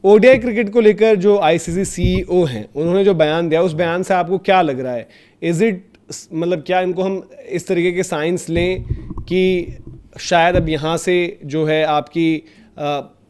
ODI cricket को लेकर जो आईसीसी सीईओ हैं उन्होंने जो बयान दिया, उस बयान से आपको क्या लग रहा है? इज इट मतलब क्या इनको हम इस तरीके के साइंस लें कि शायद अब यहाँ से जो है आपकी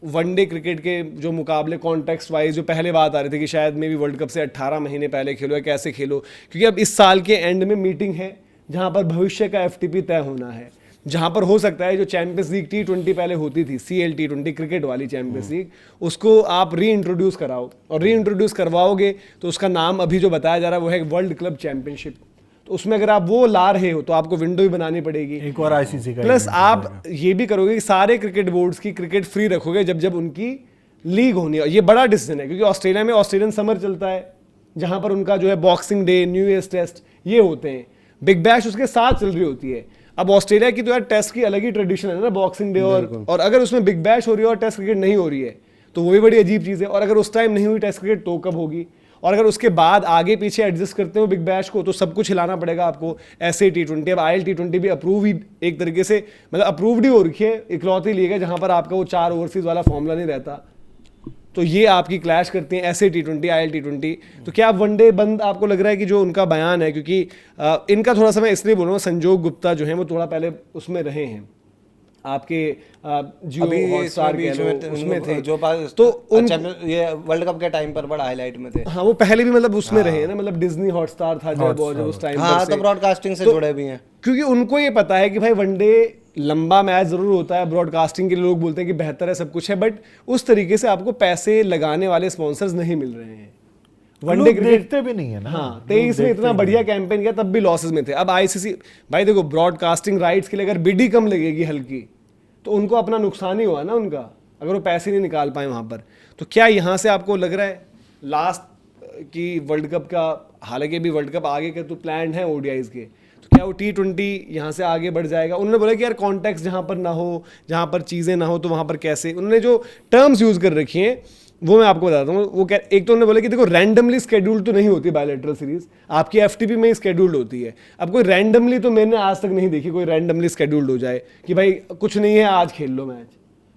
वनडे क्रिकेट के जो मुकाबले कॉन्टेक्स्ट वाइज जो पहले बात आ रही थी कि शायद मे बी वर्ल्ड कप से 18 महीने पहले खेलो या कैसे खेलो, क्योंकि अब इस साल के एंड में मीटिंग है जहाँ पर भविष्य का एफटीपी तय होना है, जहाँ पर हो सकता है जो चैंपियंस लीग T20 पहले होती थी, CL T20 क्रिकेट वाली चैंपियंस लीग, उसको आप री इंट्रोड्यूस कराओ, और री इंट्रोड्यूस करवाओगे तो उसका नाम अभी जो बताया जा रहा है वो है वर्ल्ड क्लब चैंपियनशिप। तो उसमें अगर आप वो ला रहे हो तो आपको विंडो भी बनानी पड़ेगी, एक और आईसीसी का, प्लस आप ये भी करोगे कि सारे क्रिकेट बोर्ड्स की क्रिकेट फ्री रखोगे जब जब उनकी लीग होनी है। ये बड़ा डिसीजन है क्योंकि ऑस्ट्रेलिया में ऑस्ट्रेलियन समर चलता है जहां पर उनका जो है Boxing Day, New Year's test ये होते हैं, बिग बैश उसके साथ चल रही होती है। अब ऑस्ट्रेलिया की तो यार टेस्ट की अलग ही ट्रेडिशन है ना, बॉक्सिंग डे और अगर उसमें बिग बैश हो रही है और टेस्ट क्रिकेट नहीं हो रही है तो वो भी बड़ी अजीब चीज़ है। और अगर उस टाइम नहीं हुई टेस्ट क्रिकेट तो कब होगी? और अगर उसके बाद आगे पीछे एडजस्ट करते हो बिग बैश को तो सब कुछ हिलाना पड़ेगा आपको। ऐसे T20, अब IL T20 भी अप्रूव ही एक तरीके से मतलब अप्रूव्ड ही हो रखी है, इकलौती लीग है जहां पर आपका वो 4 ओवरसीज वाला फॉर्मूला नहीं रहता, तो ये आपकी क्लैश करती हैं ऐसे T20 IL T20। तो क्या वनडे बंद आपको लग रहा है कि जो उनका बयान है, क्योंकि इनका थोड़ा सा मैं इसलिए बोल रहा हूँ, संजोग गुप्ता जो है वो थोड़ा पहले उसमें रहे हैं आपके जियो हॉटस्टार के उसमें थे जो तो ये वर्ल्ड कप के टाइम पर बड़ा हाईलाइट में थे। हाँ वो पहले भी मतलब उसमें रहे हैं ना, मतलब डिज्नी हॉटस्टार था जब उस टाइम हाँ, तो ब्रॉडकास्टिंग से जुड़े भी हैं, क्योंकि उनको ये पता है कि भाई वनडे लंबा मैच जरूर होता है, ब्रॉडकास्टिंग के लिए लोग बोलते हैं कि बेहतर है सब कुछ है, बट उस तरीके से आपको पैसे लगाने वाले स्पॉन्सर्स नहीं मिल रहे हैं। वनडे क्रिकेट देखते भी नहीं है ना। हाँ 23 में इतना बढ़िया कैंपेन किया तब भी लॉसेस में थे। अब आईसीसी भाई देखो, ब्रॉडकास्टिंग राइट्स के लिए अगर बिड ही कम लगेगी हल्की तो उनको अपना नुकसान ही हुआ ना उनका, अगर वो पैसे नहीं निकाल पाए वहां पर। तो क्या यहाँ से आपको लग रहा है लास्ट की वर्ल्ड कप का, हालांकि भी वर्ल्ड कप आगे के तो प्लान है ओडीआईज के, तो क्या वो T20 यहाँ से आगे बढ़ जाएगा? उन्होंने बोला कि यार कॉन्टेक्स्ट जहाँ पर ना हो, जहाँ पर चीज़ें ना हो तो वहाँ पर कैसे, उन्होंने जो टर्म्स यूज़ कर रखी हैं वो मैं आपको बताता हूँ। वो क्या, एक तो उन्होंने बोला कि देखो रैंडमली स्केड्यूल्ड तो नहीं होती बायलैटरल सीरीज, आपकी एफटीपी में ही स्केड्यूल्ड होती है। अब कोई रैंडमली तो मैंने आज तक नहीं देखी कोई रैंडमली स्केड्यूल्ड हो जाए कि भाई कुछ नहीं है आज खेल लो मैच,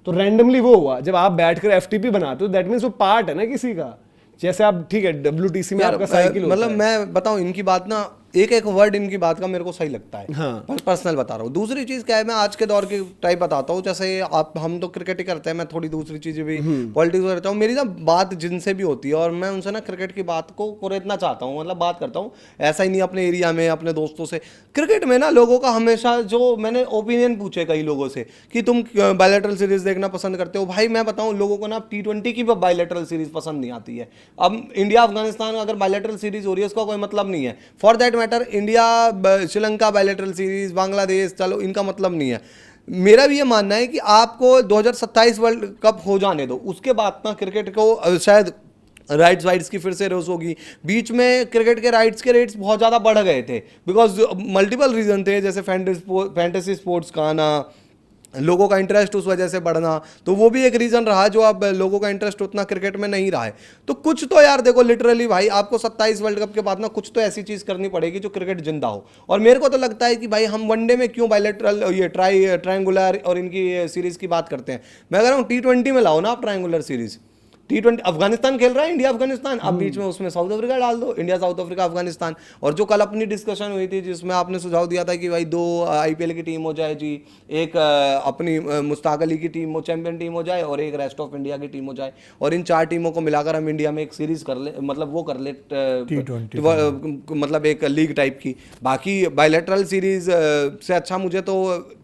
तो रैंडमली वो हुआ जब आप बैठकर एफटीपी बनाते हो, दैट मीन्स वो पार्ट है ना किसी का। जैसे आप ठीक है WTC में आपका साइकिल मतलब मैं बताऊं इनकी बात ना, एक एक वर्ड इनकी बात का मेरे को सही लगता है। हाँ। पर्सनल बता रहा हूँ। दूसरी चीज क्या है, मैं आज के दौर की टाइप बताता हूँ, जैसे आप हम तो क्रिकेट ही करते हैं, मैं थोड़ी दूसरी चीजें भी पॉलिटिक्स करता हूँ। मेरी ना बात जिनसे भी होती है और मैं उनसे ना क्रिकेट की बात को कुरेदना चाहता हूँ, मतलब बात करता हूँ, ऐसा ही नहीं अपने एरिया में अपने दोस्तों से। क्रिकेट में ना लोगों का हमेशा जो मैंने ओपिनियन पूछे कई लोगों से कि तुम बायलैटरल सीरीज देखना पसंद करते हो, भाई मैं बताऊँ लोगों को ना T20 की बायलैटरल सीरीज पसंद नहीं आती है। अब इंडिया अफगानिस्तान अगर बायलैटरल सीरीज हो रही है उसका कोई मतलब नहीं है। For that matter India Sri Lanka bilateral series, Bangladesh, चलो इनका मतलब नहीं है। मेरा भी ये मानना है कि आपको 2027 वर्ल्ड कप हो जाने दो, उसके बाद ना क्रिकेट को शायद राइट्स की फिर से रेस होगी। बीच में क्रिकेट के राइट्स के रेट्स बहुत ज़्यादा बढ़ गए थे बिकॉज मल्टीपल रीजन थे, जैसे फैंटेसी स्पोर्ट्स का आना, लोगों का इंटरेस्ट उस वजह से बढ़ना, तो वो भी एक रीज़न रहा जो अब लोगों का इंटरेस्ट उतना क्रिकेट में नहीं रहा है। तो कुछ तो यार देखो लिटरली भाई आपको 27 वर्ल्ड कप के बाद ना कुछ तो ऐसी चीज़ करनी पड़ेगी जो क्रिकेट जिंदा हो। और मेरे को तो लगता है कि भाई हम वनडे में क्यों बायलैटरल ये ट्रायंगुलर और इनकी सीरीज़ की बात करते हैं। मैं कह रहा हूँ T20 में लाओ ना आप ट्रायंगुलर सीरीज़। T20 अफगानिस्तान खेल रहा है, इंडिया अफगानिस्तान, अब बीच में उसमें साउथ अफ्रीका डाल दो, इंडिया साउथ अफ्रीका अफगानिस्तान। और जो कल अपनी डिस्कशन हुई थी जिसमें आपने सुझाव दिया था कि भाई 2 IPL की टीम हो जाए जी, एक अपनी मुश्ताक अली की टीम हो, चैंपियन टीम हो जाए, और एक रेस्ट ऑफ इंडिया की टीम हो जाए, और इन 4 टीमों को मिलाकर हम इंडिया में एक सीरीज कर ले, मतलब वो कर ले T20 मतलब एक लीग टाइप की। बाकी बायलैटरल सीरीज से अच्छा मुझे तो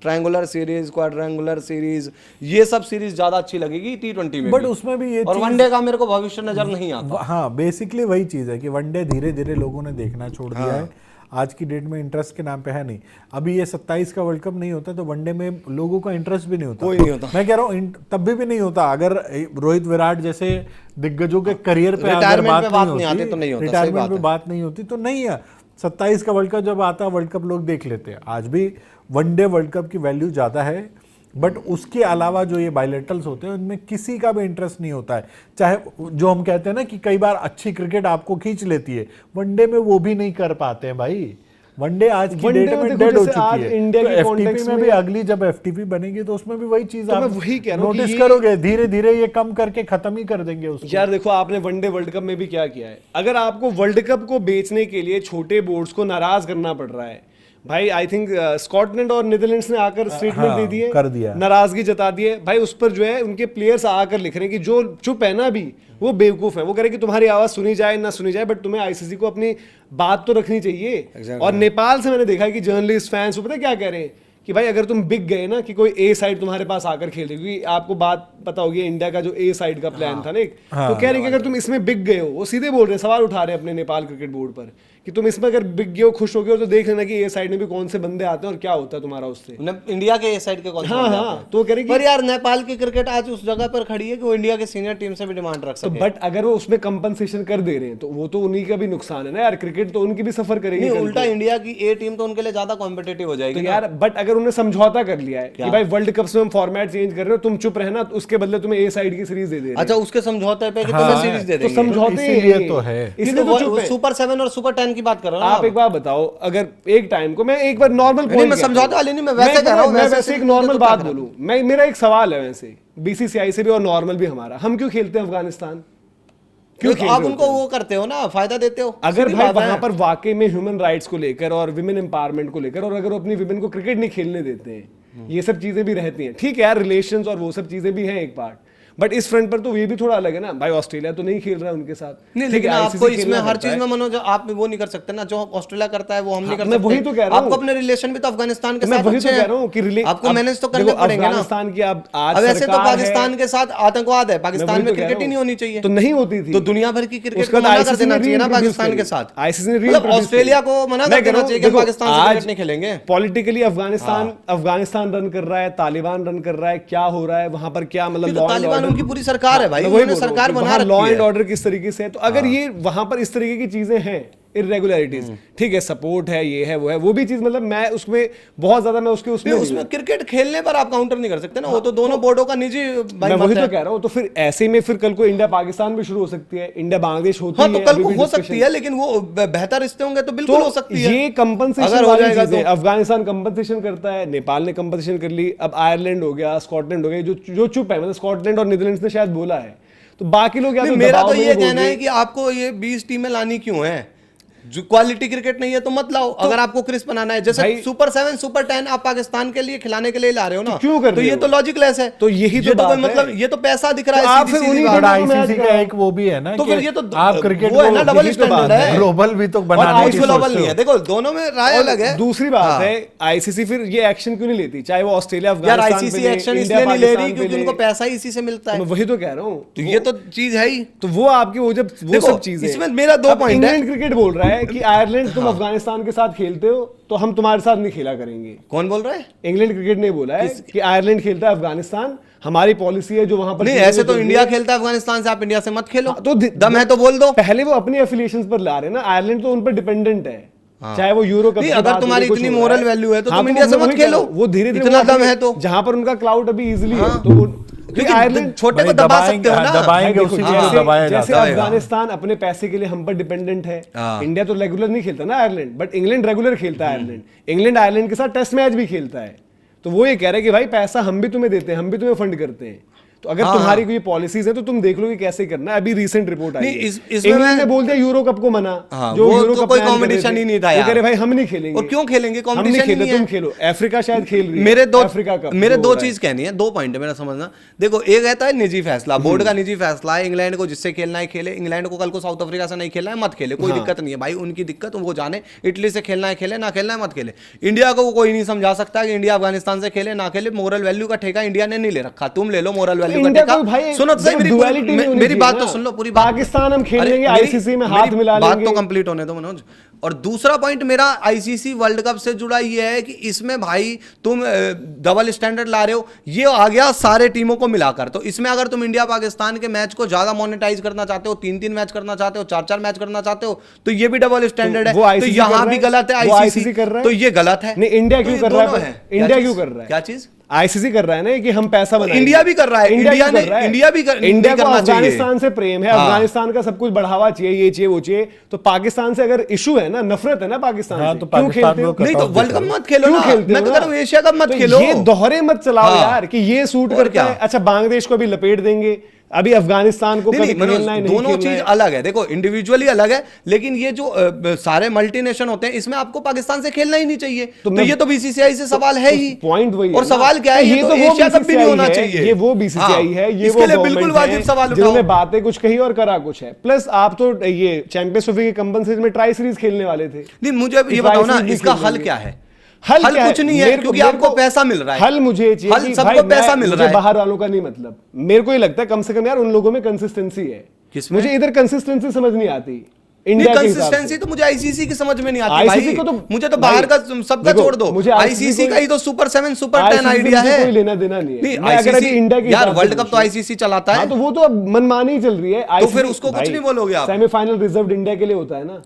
ट्रायंगुलर सीरीज, क्वाड्रेंगुलर सीरीज, ये सब सीरीज ज्यादा अच्छी लगेगी T20 में। बट उसमें भी ये और वनडे का मेरे को भविष्य नजर नहीं आता। हाँ बेसिकली वही चीज़ है कि वनडे धीरे धीरे लोगों ने देखना छोड़ दिया है। आज की डेट में इंटरेस्ट के नाम पे है नहीं। अभी ये 27 का वर्ल्ड कप नहीं होता तो वनडे में लोगों का इंटरेस्ट भी नहीं होता, कोई नहीं होता। मैं कह रहा हूँ तब भी नहीं होता अगर रोहित विराट जैसे दिग्गजों के करियर पे रिटायरमेंट पे बात नहीं आती तो नहीं होता, रिटायरमेंट पे बात नहीं होती तो नहीं है। 27 का वर्ल्ड कप जब आता वर्ल्ड कप लोग देख लेते हैं। आज भी वनडे वर्ल्ड कप की वैल्यू ज़्यादा है, बट उसके अलावा जो ये बायलैटरल्स होते हैं उनमें किसी का भी इंटरेस्ट नहीं होता है। चाहे जो हम कहते हैं ना कि कई बार अच्छी क्रिकेट आपको खींच लेती है, वनडे में वो भी नहीं कर पाते हैं भाई। वनडे आज की वनडे डेट में में देखो डेड हो जैसे आज चुकी है। इंडिया तो के एफटीपी context में भी में- अगली जब एफटीपी बनेगी तो उसमें भी वही चीज तो आप मैं वही कह रहा हूं कि नोटिस ये- करोगे, धीरे धीरे ये कम करके खत्म ही कर देंगे उसको। यार देखो आपने वनडे वर्ल्ड कप में भी क्या किया है। अगर आपको वर्ल्ड कप को बेचने के लिए छोटे बोर्ड्स को नाराज करना पड़ रहा है, भाई आई थिंक स्कॉटलैंड और नीदरलैंड्स ने आकर स्टेटमेंट हाँ, दे दिए, कर दिया। नाराजगी जता दी है भाई। उस पर जो है उनके प्लेयर्स आकर लिख रहे हैं कि जो चुप है ना अभी वो बेवकूफ है। वो कह रहे हैं कि तुम्हारी आवाज सुनी जाए ना सुनी जाए, बट तुम्हें आईसीसी को अपनी बात तो रखनी चाहिए। और नेपाल से मैंने देखा है कि जर्नलिस्ट फैंस पता है क्या कह रहे हैं कि भाई अगर तुम बिक गए ना कि कोई ए साइड तुम्हारे पास आकर खेल रही, क्योंकि आपको बात पता होगी इंडिया का जो ए साइड का प्लान था ना एक, तो कह रहे हैं कि अगर तुम इसमें बिक गए हो, वो सीधे बोल रहे हैं, सवाल उठा रहे हैं अपने नेपाल क्रिकेट बोर्ड पर कि तुम इसमें अगर बिक गए हो, खुश हो गए हो, तो देख लेना कि ए साइड में भी कौन से बंदे आते हैं और क्या होता है तुम्हारा उससे। इंडिया के साइड के कौन से हाँ बंदे हाँ आते हैं? तो कह रहे हैं पर यार नेपाल की क्रिकेट आज उस जगह पर खड़ी है कि वो इंडिया के सीनियर टीम से भी डिमांड रख तो सके। बट अगर वो उसमें कंपनसेशन कर दे रहे हैं तो वो तो उन्हीं का भी नुकसान है ना यार। क्रिकेट तो उनकी भी सफर करेगी नहीं, कल उल्टा को। इंडिया की ए टीम तो उनके लिए ज्यादा कॉम्पिटेटिव हो जाएगी तो ना। यार बट अगर उन्हें समझौता कर लिया है कि भाई वर्ल्ड कप में हम फॉर्मेट चेंज कर रहे हो, तुम चुप रहना, तो उसके बदले तुम्हें ए साइड की सीरीज दे दे रहे हैं। अच्छा, उसके समझौते पे कि हाँ, तुम्हें सीरीज दे तो देंगे। समझौते इसीलिए हैं तो है। इसलिए तो चुप है। सुपर 7 और सुपर 10 की बात कर रहा हूँ आप एक बात बताओ, अगर एक टाइम को मैं एक बार नॉर्मल नहीं, मैं समझौते वाली नहीं, मैं वैसे कह रहा हूँ, मैं वैसे वैसे एक तो नॉर्मल तो बात क्या बोलूं, मैं मेरा एक सवाल है वैसे बीसीसीआई से भी और नॉर्मल भी हमारा, हम क्यों खेलते हैं अफगानिस्तान? क्यों खेल आप रहे उनको होते हैं? वो करते हो ना, फायदा देते हो। अगर सीधी भाई बात है। वहां पर वाकई में ह्यूमन राइट्स को लेकर और विमेन एम्पावरमेंट को लेकर, और अगर वो अपनी विमेन को क्रिकेट नहीं खेलने देते हैं, ये सब चीजें भी रहती हैं, ठीक है यार, रिलेशंस और वो सब चीजें भी हैं एक पार्ट, बट इस फ्रंट पर तो ये भी थोड़ा अलग है ना भाई। ऑस्ट्रेलिया तो नहीं खेल रहा है उनके साथ, नहीं, ठीक लेकिन है, आपको ICC इसमें खेलना हर पड़ता चीज है। में मनोज आप वो नहीं कर सकते ना, जो ऑस्ट्रेलिया करता है वो हम नहीं कर मैं सकते। वही तो कह रहा हूं। आपको अपने रिलेशन भी तो अफगानिस्तान के मैं साथ वही अच्छे तो हैं। कह रहा हूं कि आपको मैनेज तो करने पड़ेंगे ना। अफगानिस्तान की अब आज अब ऐसे तो सरकार पाकिस्तान है, के साथ आतंकवाद है, मैं पाकिस्तान वही में तो कह क्रिकेट रहा ही नहीं हूं। होनी चाहिए। तो नहीं होती थी, तो दुनिया भर की क्रिकेट उसके को बाद मना कर ICC ने देना चाहिए ना reintroduce पाकिस्तान करी। के साथ। ICC ने मतलब reintroduce ऑस्ट्रेलिया करी। को मना मैं कर कह रहा देना हूं, चाहिए कि देखो, पाकिस्तान से आज क्रिकेट नहीं खेलेंगे। पॉलिटिकली अफगानिस्तान रन कर रहा है, तालिबान रन कर रहा है, क्या हो रहा है वहां पर, क्या मतलब तो तालिबान उनकी पूरी सरकार है भाई, उन्होंने सरकार बना लॉ रखी एंड है। ऑर्डर किस तरीके से है। तो अगर ये वहां पर इस तरीके की चीजें हैं, इरेगुलरिटीज, ठीक है, सपोर्ट है, ये है वो है, वो भी चीज मतलब मैं उसमें बहुत ज्यादा मैं उसके उसमें नहीं, उसमें क्रिकेट खेलने पर आप काउंटर नहीं कर सकते ना, वो तो दोनों बोर्डों का निजी भाई मैं मत वही है। तो कह रहा हूँ। तो फिर ऐसे में फिर कल को इंडिया पाकिस्तान भी शुरू हो सकती है, इंडिया बांग्लादेश होती हाँ, है, तो कल अभी को भी हो discussion। सकती है, लेकिन वो बेहतर रिश्ते होंगे तो बिल्कुल हो सकती है। ये कंपनसेशन अगर हो वाली जाएगा चीजें, तो। अफगानिस्तान कंपनसेशन करता है, नेपाल ने कंपनसेशन कर ली, अब आयरलैंड हो गया, स्कॉटलैंड हो गया, जो चुप है, मतलब स्कॉटलैंड और नीदरलैंड्स ने शायद बोला है, तो बाकी लोग या नहीं, तो मेरा दबाव तो में ये बोल कहना रहे है कि आपको ये 20 टीमें लानी क्यों है? जो क्वालिटी क्रिकेट नहीं है तो मत लाओ। अगर आपको क्रिस्प बनाना है, जैसे भाई- सुपर 7 सुपर 10 आप पाकिस्तान के लिए खिलाने के लिए ला रहे हो ना, तो क्यों कर तो रहे ये हो? तो लॉजिकलेस है। तो यही तो ये कोई बात मतलब, है। ये तो पैसा दिख रहा तो है, आप सीधी फिर सीधी उन्हीं बात। बट दोनों मैच आईसीसी का का एक वो भी है ना तो कि फिर ये तो आप क्रिकेट वो है ना, डबल यही तो बात स्टैंडर्ड है। है। ग्लोबल भी तो और बनाने की ग्लोबल सोचते नहीं हो। है। देखो दोनों में राय और अलग है। दूसरी बात हाँ। है, आईसीसी फिर ये एक्शन क्यों नहीं लेती, चाहे वो ऑस्ट्रेलिया यार अफगानिस्तान आईसीसी पे ले, एक्शन इंडिया इसलिए नहीं ले रही पाकिस्तान पे क्योंकि ले। उनको पैसा ही इसी से मिलता तो मैं है। वही तो कह रहा हूँ, तो ये तो चीज है ही। तो वो आपकी वो जब वो देखो, सब चीजें, इसमें मेरा दो अब पॉइंट है। इंग्लैंड क्रिकेट बोल रहा है कि आयरलैंड तुम अफगानिस्तान के साथ खेलते हो तो हम तुम्हारे साथ नहीं खेला करेंगे। कौन बोल रहा है? इंग्लैंड क्रिकेट ने बोला है कि आयरलैंड खेलता है अफगानिस्तान, हमारी पॉलिसी है जो वहां पर नहीं, चीजें ऐसे तो चल रही इंडिया है। खेलता है अफगानिस्तान से, आप इंडिया से मत खेलो। हाँ, तो दम है तो बोल दो। पहले वो अपनी एफिलिएशंस पर ला रहे हैं ना, आयरलैंड तो उन पर डिपेंडेंट है, चाहे वो यूरो कप नहीं, की अगर बात तुम्हारी हो, कुछ इतनी हो रहा moral है। value है तो हाँ, तुम इंडिया से मैं मत वही कह रहा खेलो। हूँ, वो धीरे धीरे इतना वो दम है तो। जहां पर उनका क्लाउड अभी इजिली है, हाँ। तो वो क्योंकि आयरलैंड छोटे को भाई दबा सकते हो ना। दबाएंगे, देखो, उसी को जैसे- दबाया जैसे जाता है। अफगानिस्तान अपने पैसे के लिए हम पर डिपेंडेंट है, हाँ। इंडिया तो रेगुलर नहीं खेलता ना आयरलैंड, बट इंग्लैंड रेगुलर खेलता है आयरलैंड, इंग्लैंड आयरलैंड के साथ टेस्ट मैच भी खेलता है, तो वो ये कह रहे हैं कि भाई पैसा हम भी तुम्हें देते हैं, हम भी तुम्हें फंड करते हैं, तो अगर तुम्हारी कोई पॉलिसीज है तो तुम देख लो कि कैसे करना है। अभी रिसेंट रिपोर्ट आई नहीं, है, इसमें इंग्लैंड मैं- ने बोल दिया यूरो कप को मना, हाँ, जो वो यूरो तो कप कोई plan कर रहे competition थे, ही नहीं था वो यार। कह रहे भाई हम नहीं खेलेंगे। और क्यों खेलेंगे? हम नहीं कंपटीशन खेलते, ही नहीं तुम है। खेलो, अफ्रीका शायद खेल रही है, मेरे दो अफ्रीका कप मेरे जो दो हो रहा है। चीज कहनी है, दो पॉइंट है मेरा समझना। देखो, एक रहता है निजी फैसला, बोर्ड का निजी फैसला है, इंग्लैंड को जिससे खेलना है खेले, इंग्लैंड को कल को साउथ अफ्रीका से नहीं खेलना है मत खेले, कोई दिक्कत नहीं है भाई, उनकी दिक्कत वो जाने, इटली से खेलना है खेले, ना खेलना है मत खेले। इंडिया को कोई नहीं समझा सकता कि इंडिया अफगानिस्तान से खेले ना खेले, मोरल वैल्यू का ठेका इंडिया ने नहीं ले रखा, तुम ले लो मोरल वैल्यू का इंडिया ठेका। को भाई सुनो तो सही, मेरी बात तो सुन लो पूरी बात। पाकिस्तान हम खेल अरे लेंगे मेरी- आईसीसी में हाथ मेरी मिला बात लेंगे। तो कंप्लीट होने दो मनोज। और दूसरा पॉइंट मेरा आईसीसी वर्ल्ड कप से जुड़ा ये है कि इसमें भाई तुम डबल स्टैंडर्ड ला रहे हो, ये आ गया सारे टीमों को मिलाकर। तो इसमें अगर तुम इंडिया पाकिस्तान के मैच को ज्यादा मोनेटाइज करना चाहते हो, 3-3 मैच करना चाहते हो, 4-4 मैच करना चाहते हो, तो ये भी डबल स्टैंडर्ड वो है। तो ICC यहां कर भी रहा है, गलत है वो आईसीसी ICC कर रहा है। तो ये गलत है। नहीं, इंडिया तो क्यों ये कर रहा दोनों है? क्या इंडिया चीज? क्यों कर रहा है? क्या चीज? आईसीसी कर रहा है ना कि हम पैसा बनाएंगे। इंडिया भी कर रहा है, इंडिया इंडिया क्यों ने- कर रहा है? इंडिया भी कर- इंडिया नहीं को करना चाहिए। अफगानिस्तान से प्रेम है, हाँ। अफगानिस्तान का सब कुछ बढ़ावा चाहिए, ये चाहिए वो चाहिए, तो पाकिस्तान से अगर इशू है है ना, नफरत है ना पाकिस्तान हाँ, से। तो क्यों पाकिस्तान खेलते हो? को नहीं तो वर्ल्ड कप मत खेलो क्यों ना, खेलते मैं हो तो ना? कह रहा हूँ एशिया कप मत तो खेलो। ये दोहरे मत चलाओ हाँ। यार कि ये सूट और करता क्या? है। अच्छा बांग्लादेश को अभी लपेट देंगे, अभी अफगानिस्तान को कभी नहीं, मनोज, खेलना है नहीं दोनों खेलना चीज है। अलग है। देखो इंडिविजुअली अलग है, लेकिन ये जो सारे मल्टीनेशन होते हैं इसमें आपको पाकिस्तान से खेलना ही नहीं चाहिए। तो मैं- ये तो बीसीसीआई से सवाल है ही। पॉइंट वही है और ना। सवाल क्या है, तो ये तो वो एशिया कप भी नहीं BCCI होना है, चाहिए। ये वो बीसीसीआई है, ये इसके वो लिए बिल्कुल गवर्नमेंट वाजिब है, सवाल जिन्होंने उठाओ। बातें कुछ कही और करा कुछ है। प्लस आप तो ये चैंपियंस ट्रॉफी के कंपनसेशन में ट्राई सीरीज खेलने वाले थे। नहीं, मुझे ये बताओ ना, इसका हल क्या है? हल क्या है? कुछ नहीं है, मेरे को- क्योंकि मेरे आपको को- पैसा मिल रहा है। हल मुझे चाहिए हल कि सबको भाई पैसा मिल मुझे रहा है। बाहर वालों का नहीं मतलब, मेरे को ये लगता है कम से कम यार उन लोगों में कंसिस्टेंसी है। किसमें? मुझे इधर कंसिस्टेंसी समझ नहीं आती नहीं, इंडिया के हिसाब कंसिस्टेंसी से। तो मुझे आईसीसी की समझ में नहीं आती ICC भाई। को तो मुझे तो भाई, बाहर का सबका देखो, छोड़ दो, मुझे आईसीसी ICC का ही तो सुपर 7 सुपर 10 ICC आइडिया से है। कोई लेना देना नहीं है। नहीं, मैं अगर अभी ICC इंडिया के यार हिसाब से वर्ल्ड कप तो पूछूं- आईसीसी चलाता है। हाँ तो वो तो अब मनमानी चल रही है। तो फिर उसको कुछ नहीं बोलोगे आप? सेमीफाइनल रिजर्व इंडिया के लिए होता है ना।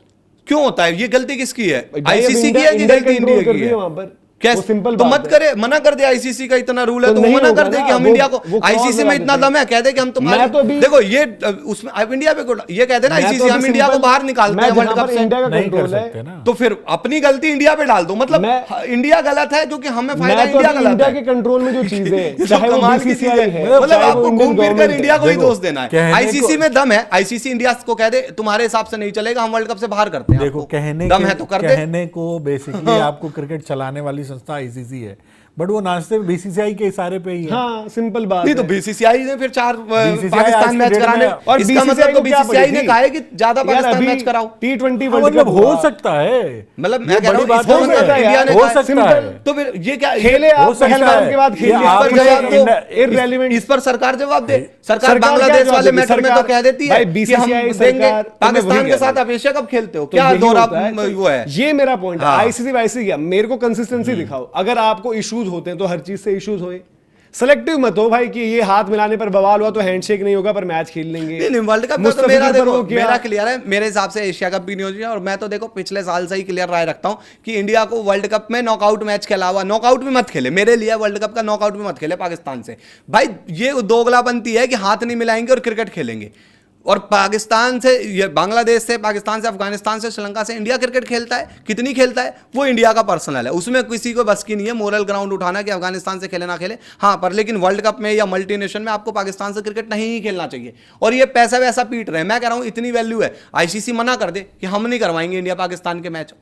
क्यों होता है? ये गलती किसकी है? भाई, अब आईसीसी की इंडिया- है कि इंडिया गलती कंट्रोल इंडिया कर की रही है? वहां पर। क्या वो सिंपल तो बात मत है। करे, मना कर दे। आईसीसी का इतना रूल है तो तो वो नहीं मना कर होगा दे ना, कि हम वो- इंडिया को वो clause आईसीसी में लगा इतना देते हैं। दम है, कह दे कि हम तुम्हारे मैं तो अभी- देखो ये उसमें अब इंडिया पे ये कह दे ना मैं तो आईसीसी हम अभी इंडिया को सिंपल- बाहर निकालते मैं हैं वर्ल्ड जहां कप पर से। इंडिया का नहीं कर कंट्रोल सकते है। ना। तो फिर अपनी गलती इंडिया पे डाल दो, मतलब मैं- इंडिया गलत है क्योंकि हमें फायदा मैं तो इंडिया अभी गलत इंडिया है। के कंट्रोल में जो चीजें हैं, तो चाहे वो कमाल की बीसीसीआई चीज़ है, मतलब चाहे वो आपको इंडियन घूम फिर कर गवर्नमेंट इंडिया को ही देखो, दोष देना है। कहने आईसीसी को- में दम है, आईसीसी इंडिया को कह दे तुम्हारे हिसाब से नहीं चलेगा, हम वर्ल्ड कप से बाहर करते हैं। देखो आपको कहने दम के- है तो कर दे। कहने को बेसिकली आपको क्रिकेट चलाने वाली संस्था आईसीसी है, बट वो नाचते बीसीसीआई के इशारे पे ही है। हाँ सिंपल बात नहीं तो है। बीसीसीआई ने फिर 4 BCCI पाकिस्तान आज मैच की डेट कराने, में- और इसका मतलब तो को क्या बीसीसीआई पड़ी ने थी? कहा है कि ज्यादा यार पाकिस्तान अभी मैच कराओ। T20 हाँ, वर्ल्ड मतलब कप हो हुआ। सकता है, मतलब ये मैं कह रहा बड़ी हूँ बात इसका हो मतलब सकता है, इंडिया ने हो कहा- सकता है। तो फिर ये क्या खेले हो आप सकता पहलगाम है। के बाद ये खेल आप पर जवाब जवाब दो। दो। irrelevant- इस पर सरकार जवाब दे। सरकार सरकार क्या बांग्लादेश जवाब वाले देगी? मैटर में तो सरकार- कह देती है भाई, कि हम BCCI देंगे। सरकार, तो मैं पाकिस्तान वही के कह साथ रहा आप एशिया कब खेलते हो? तो क्या यही दौरा होता है, तो वो है? ये मेरा पॉइंट है। हाँ। आईसीसी वाईसी क्या, मेरे को कंसिस्टेंसी दिखाओ। अगर आपको इश्यूज होते हैं तो हर चीज से इश्यूज होए। सेलेक्टिव मत हो भाई कि ये हाथ मिलाने पर बवाल हुआ तो हैंडशेक नहीं होगा पर मैच खेल लेंगे। नहीं, वर्ल्ड कप का तो मुस्तफिजुर मेरा पर देखो वो किया। मेरा क्लियर है। मेरे हिसाब से एशिया कप भी नहीं हो चाहिए, और मैं तो देखो पिछले साल से ही क्लियर राय रखता हूं कि इंडिया को वर्ल्ड कप में नॉकआउट मैच के अलावा नॉकआउट भी मत खेले। मेरे लिए वर्ल्ड कप का नॉकआउट भी मत खेले पाकिस्तान से। भाई ये दोगलापंती है कि हाथ नहीं मिलाएंगे और क्रिकेट खेलेंगे। और पाकिस्तान से, ये बांग्लादेश से, पाकिस्तान से, अफगानिस्तान से, श्रीलंका से इंडिया क्रिकेट खेलता है। कितनी खेलता है वो इंडिया का पर्सनल है, उसमें किसी को बस की नहीं है मोरल ग्राउंड उठाना कि अफगानिस्तान से खेले ना खेले। हाँ पर लेकिन वर्ल्ड कप में या मल्टीनेशन में आपको पाकिस्तान से क्रिकेट नहीं ही खेलना चाहिए। और ये पैसा वैसा पीट रहे हैं, मैं कह रहा हूं इतनी वैल्यू है, आईसीसी मना कर दे कि हम नहीं करवाएंगे इंडिया पाकिस्तान के मैच।